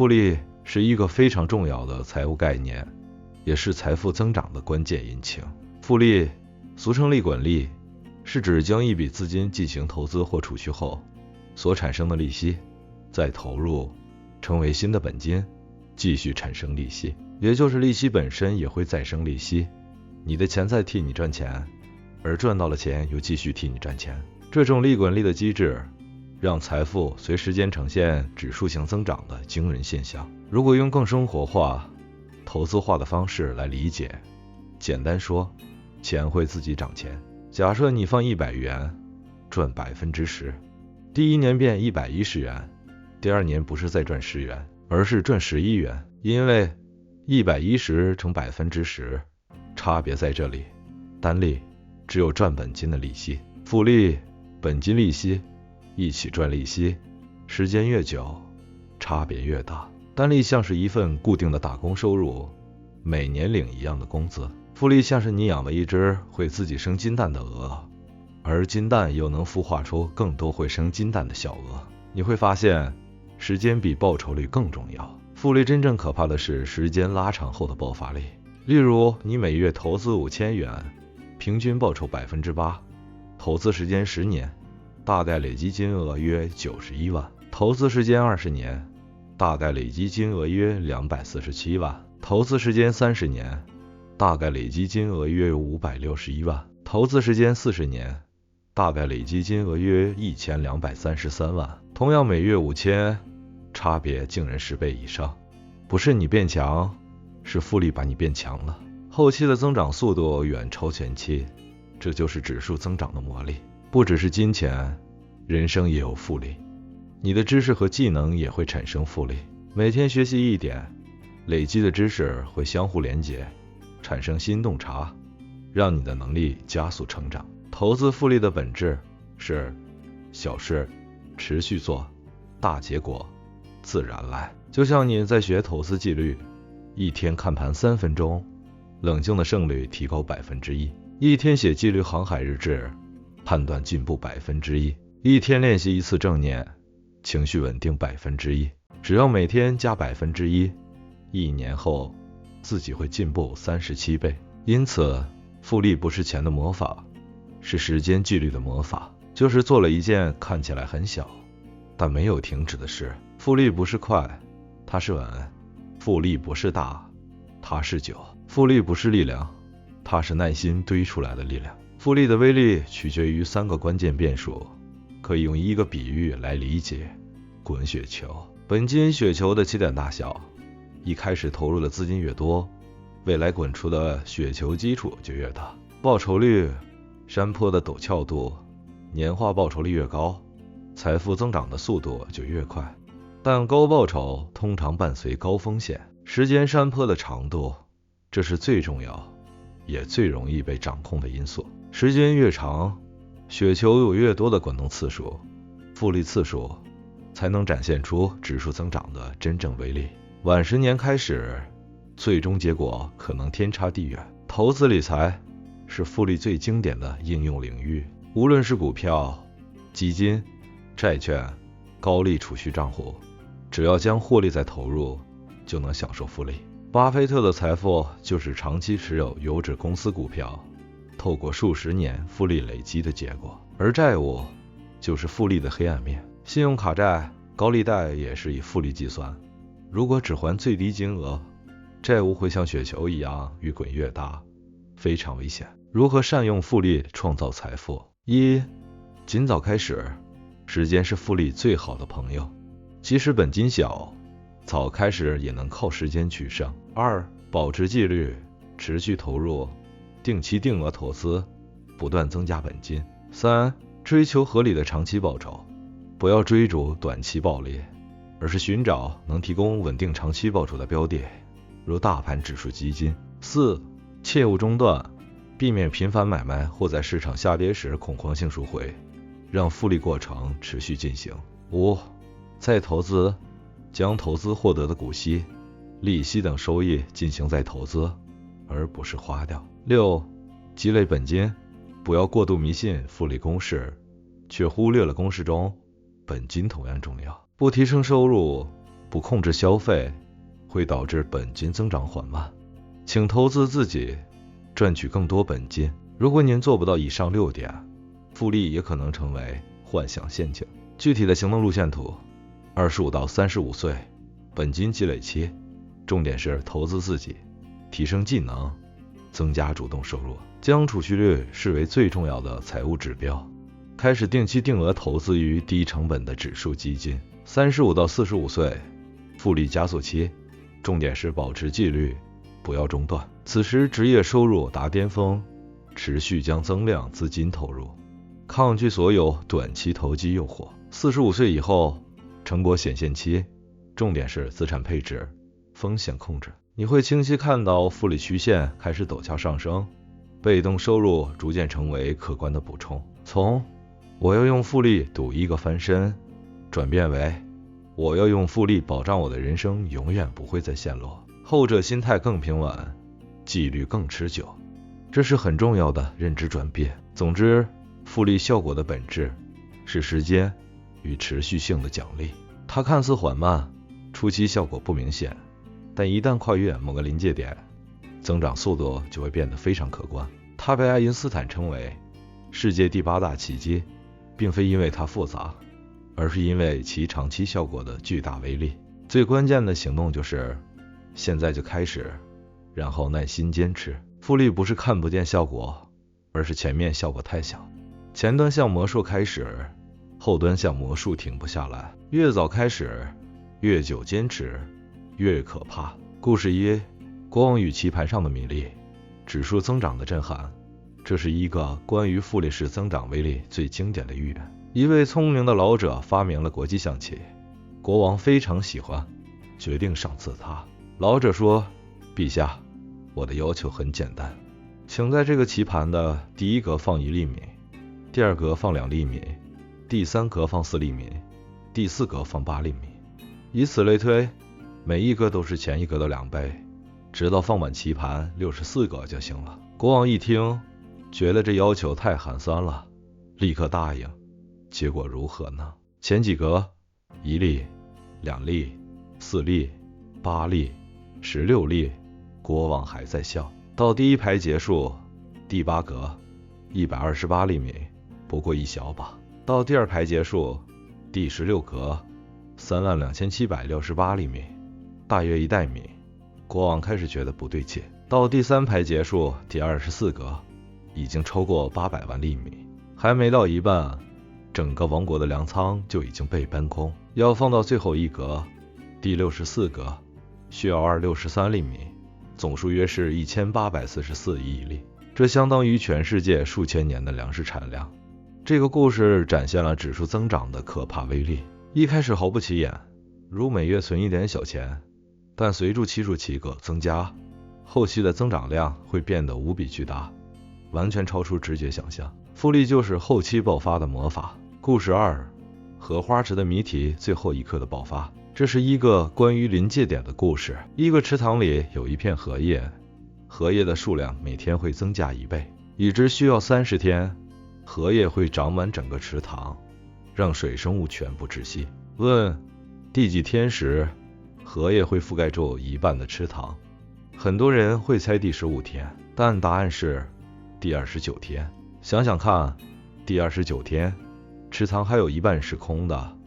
复利是一个非常重要的财务概念，也是财富增长的关键引擎。复利，俗称利滚利，是指将一笔资金进行投资或储蓄后所产生的利息，再投入成为新的本金，继续产生利息，也就是利息本身也会再生利息。你的钱在替你赚钱，而赚到了钱又继续替你赚钱。这种利滚利的机制，让财富随时间呈现指数型增长的惊人现象。如果用更生活化、投资化的方式来理解，简单说，钱会自己涨钱。假设你放100元，赚10%，第一年变110元，第二年不是再赚10元，而是赚11元，因为110乘10%，差别在这里，单利只有赚本金的利息，复利本金利息一起赚利息，时间越久，差别越大。单利像是一份固定的打工收入，每年领一样的工资。复利像是你养了一只会自己生金蛋的鹅，而金蛋又能孵化出更多会生金蛋的小鹅。你会发现，时间比报酬率更重要。复利真正可怕的是时间拉长后的爆发力。例如，你每月投资5000元，平均报酬8%，投资时间10年，大概累积金额约91万；投资时间20年，大概累积金额约247万；投资时间30年，大概累积金额约561万；投资时间40年，大概累积金额约1233万。同样每月5000，差别竟然10倍以上。不是你变强，是复利把你变强了。后期的增长速度远超前期，这就是指数增长的魔力。不只是金钱，人生也有复利。你的知识和技能也会产生复利。每天学习一点，累积的知识会相互连结，产生新洞察，让你的能力加速成长。投资复利的本质是小事持续做，大结果自然来。就像你在学投资纪律，一天看盘3分钟，冷静的胜率提高1%；一天写纪律航海日志，判断进步1%；一天练习一次正念，情绪稳定1%。只要每天加1%，1年后自己会进步37倍。因此，复利不是钱的魔法，是时间纪律的魔法。就是做了一件看起来很小，但没有停止的事。复利不是快，它是稳；复利不是大，它是久；复利不是力量，它是耐心堆出来的力量。复利的威力取决于3个关键变数，可以用一个比喻来理解：滚雪球。本金雪球的起点大小，一开始投入的资金越多，未来滚出的雪球基础就越大。报酬率，山坡的陡峭度，年化报酬率越高，财富增长的速度就越快。但高报酬通常伴随高风险。时间山坡的长度，这是最重要也最容易被掌控的因素。时间越长，雪球有越多的滚动次数，复利次数才能展现出指数增长的真正威力。晚10年开始，最终结果可能天差地远。投资理财是复利最经典的应用领域，无论是股票、基金、债券、高利储蓄账户，只要将获利再投入，就能享受复利。巴菲特的财富就是长期持有优质公司股票，透过数十年复利累积的结果。而债务就是复利的黑暗面，信用卡债、高利贷也是以复利计算。如果只还最低金额，债务会像雪球一样越滚越大，非常危险。如何善用复利创造财富？一、尽早开始，时间是复利最好的朋友。即使本金小，早开始也能靠时间取胜。2、保持纪律，持续投入，定期定额投资，不断增加本金。3、追求合理的长期报酬，不要追逐短期暴利，而是寻找能提供稳定长期报酬的标的，如大盘指数基金。4、切勿中断，避免频繁买卖或在市场下跌时恐慌性赎回，让复利过程持续进行。5、再投资，将投资获得的股息、利息等收益进行再投资，而不是花掉。6、积累本金，不要过度迷信复利公式，却忽略了公式中本金同样重要。不提升收入，不控制消费会导致本金增长缓慢，请投资自己，赚取更多本金。如果您做不到以上6点，复利也可能成为幻想陷阱。具体的行动路线图：25到35岁，本金积累期，重点是投资自己，提升技能，增加主动收入，将储蓄率视为最重要的财务指标，开始定期定额投资于低成本的指数基金。35到45岁，复利加速期，重点是保持纪律，不要中断。此时职业收入达巅峰，持续将增量资金投入，抗拒所有短期投机诱惑。45岁以后，成果显现期，重点是资产配置，风险控制。你会清晰看到复利曲线开始陡峭上升，被动收入逐渐成为可观的补充。从我要用复利赌一个翻身，转变为我要用复利保障我的人生永远不会再陷落。后者心态更平稳，纪律更持久，这是很重要的认知转变。总之，复利效果的本质是时间与持续性的奖励。它看似缓慢，初期效果不明显，但一旦跨越某个临界点，增长速度就会变得非常可观。它被爱因斯坦称为世界第8大奇迹，并非因为它复杂，而是因为其长期效果的巨大威力。最关键的行动就是现在就开始，然后耐心坚持。复利不是看不见效果，而是前面效果太小，前端像魔术开始，后端像魔术停不下来。越早开始，越久坚持，越可怕。故事1：国王与棋盘上的米粒，指数增长的震撼。这是一个关于复利式增长威力最经典的寓言。一位聪明的老者发明了国际象棋，国王非常喜欢，决定赏赐他。老者说：陛下，我的要求很简单，请在这个棋盘的第一格放1粒米，第二格放2粒米，第三格放4粒米，第四格放8粒米，以此类推，每一格都是前一格的2倍，直到放满棋盘64格就行了。国王一听，觉得这要求太寒酸了，立刻答应。结果如何呢？前几格1粒、2粒、4粒、8粒、16粒，国王还在笑。到第一排结束，第8格128粒米，不过一小把。到第二排结束，第16格32768粒米，大约1袋米。国王开始觉得不对劲。到第3排结束，第24格已经超过800万粒米，还没到一半，整个王国的粮仓就已经被搬空。要放到最后一格，第64格，需要263粒米，总数约是1844亿粒，这相当于全世界数千年的粮食产量。这个故事展现了指数增长的可怕威力。一开始毫不起眼，如每月存一点小钱，但随着期数期格增加，后期的增长量会变得无比巨大，完全超出直觉想象。复利就是后期爆发的魔法。故事2：荷花池的谜题最后一刻的爆发。这是一个关于临界点的故事。一个池塘里有一片荷叶，荷叶的数量每天会增加1倍，已知需要30天，荷叶会长满整个池塘，让水生物全部窒息。问第几天时，荷叶会覆盖住一半的池塘？很多人会猜第15天，但答案是第29天。想想看，第29天，池塘还有一半是空的，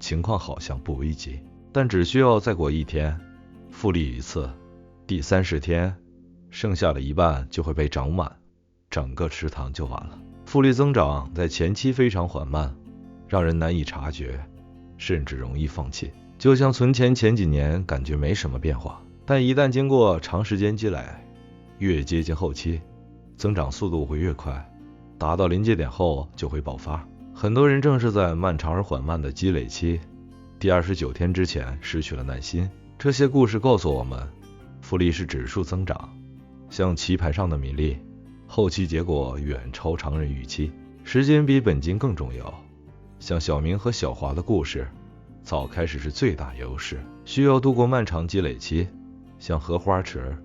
情况好像不危急，但只需要再过1天，复利一次，第30天，剩下的一半就会被长满，整个池塘就完了。复利增长在前期非常缓慢，让人难以察觉，甚至容易放弃。就像存钱前几年感觉没什么变化，但一旦经过长时间积累，越接近后期，增长速度会越快，达到临界点后就会爆发。很多人正是在漫长而缓慢的积累期，第29天之前失去了耐心。这些故事告诉我们，复利是指数增长，像棋盘上的米粒，后期结果远超常人预期。时间比本金更重要。像小明和小华的故事，早开始是最大优势，需要度过漫长积累期。像荷花池，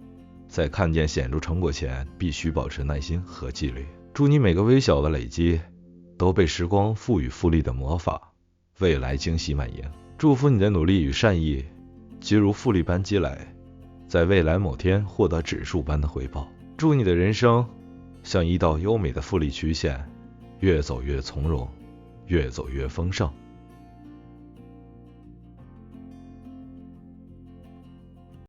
在看见显著成果前，必须保持耐心和纪律。祝你每个微小的累积都被时光赋予复利的魔法，未来惊喜满盈。祝福你的努力与善意即如复利般积累，在未来某天获得指数般的回报。祝你的人生像一道优美的复利曲线，越走越从容，越走越丰盛。